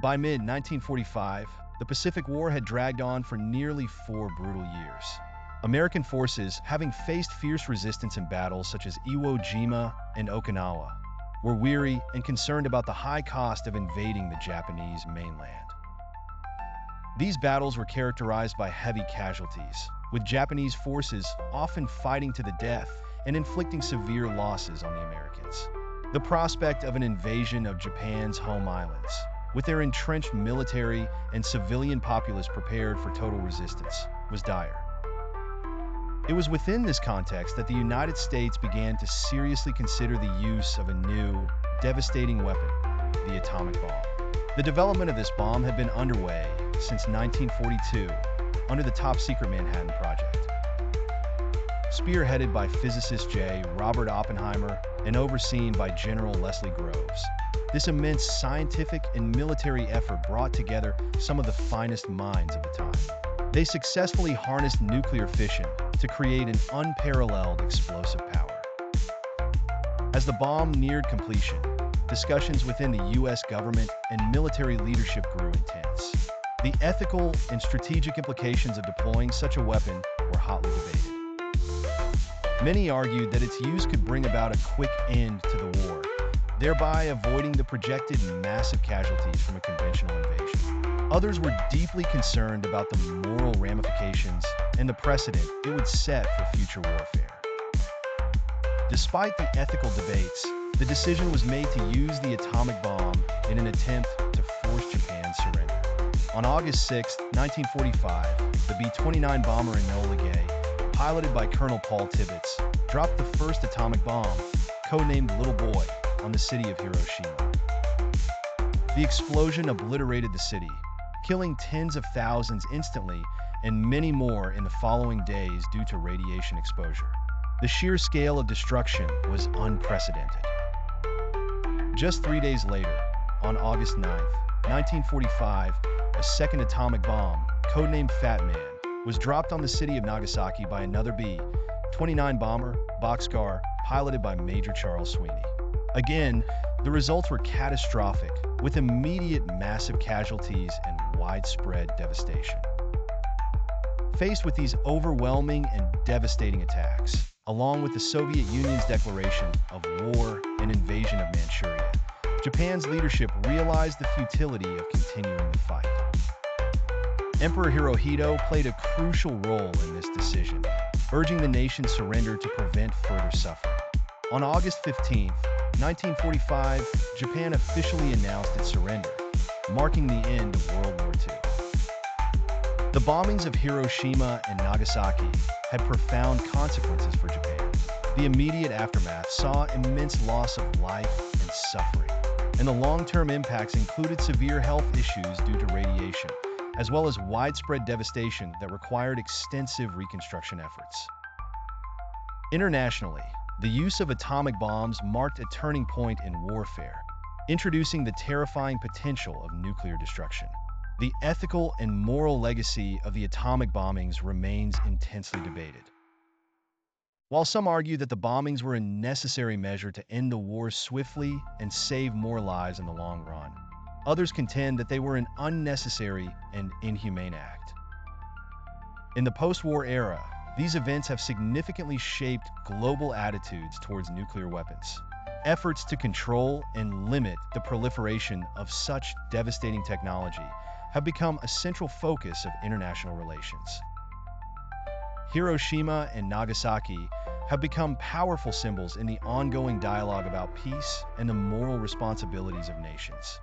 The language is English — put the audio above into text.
By mid-1945, the Pacific War had dragged on for nearly 4 brutal years. American forces, having faced fierce resistance in battles such as Iwo Jima and Okinawa, were weary and concerned about the high cost of invading the Japanese mainland. These battles were characterized by heavy casualties, with Japanese forces often fighting to the death and inflicting severe losses on the Americans. The prospect of an invasion of Japan's home islands, with their entrenched military and civilian populace prepared for total resistance, was dire. It was within this context that the United States began to seriously consider the use of a new, devastating weapon, the atomic bomb. The development of this bomb had been underway since 1942 under the top-secret Manhattan Project. Spearheaded by physicist J. Robert Oppenheimer and overseen by General Leslie Groves, this immense scientific and military effort brought together some of the finest minds of the time. They successfully harnessed nuclear fission to create an unparalleled explosive power. As the bomb neared completion, discussions within the U.S. government and military leadership grew intense. The ethical and strategic implications of deploying such a weapon were hotly debated. Many argued that its use could bring about a quick end to the war, thereby avoiding the projected massive casualties from a conventional invasion. Others were deeply concerned about the moral ramifications and the precedent it would set for future warfare. Despite the ethical debates, the decision was made to use the atomic bomb in an attempt to force Japan's surrender. On August 6, 1945, the B-29 bomber Enola Gay, piloted by Colonel Paul Tibbets, dropped the first atomic bomb, codenamed Little Boy, on the city of Hiroshima. The explosion obliterated the city, killing tens of thousands instantly and many more in the following days due to radiation exposure. The sheer scale of destruction was unprecedented. Just 3 days later, on August 9, 1945, a second atomic bomb, codenamed Fat Man, was dropped on the city of Nagasaki by another B-29 bomber, Boxcar, piloted by Major Charles Sweeney. Again, the results were catastrophic, with immediate massive casualties and widespread devastation. Faced with these overwhelming and devastating attacks, along with the Soviet Union's declaration of war and invasion of Manchuria, Japan's leadership realized the futility of continuing the fight. Emperor Hirohito played a crucial role in this decision, urging the nation's surrender to prevent further suffering. On August 15, 1945, Japan officially announced its surrender, marking the end of World War II. The bombings of Hiroshima and Nagasaki had profound consequences for Japan. The immediate aftermath saw immense loss of life and suffering, and the long-term impacts included severe health issues due to radiation, as well as widespread devastation that required extensive reconstruction efforts. Internationally, the use of atomic bombs marked a turning point in warfare, introducing the terrifying potential of nuclear destruction. The ethical and moral legacy of the atomic bombings remains intensely debated. While some argue that the bombings were a necessary measure to end the war swiftly and save more lives in the long run, others contend that they were an unnecessary and inhumane act. In the post-war era, these events have significantly shaped global attitudes towards nuclear weapons. Efforts to control and limit the proliferation of such devastating technology have become a central focus of international relations. Hiroshima and Nagasaki have become powerful symbols in the ongoing dialogue about peace and the moral responsibilities of nations.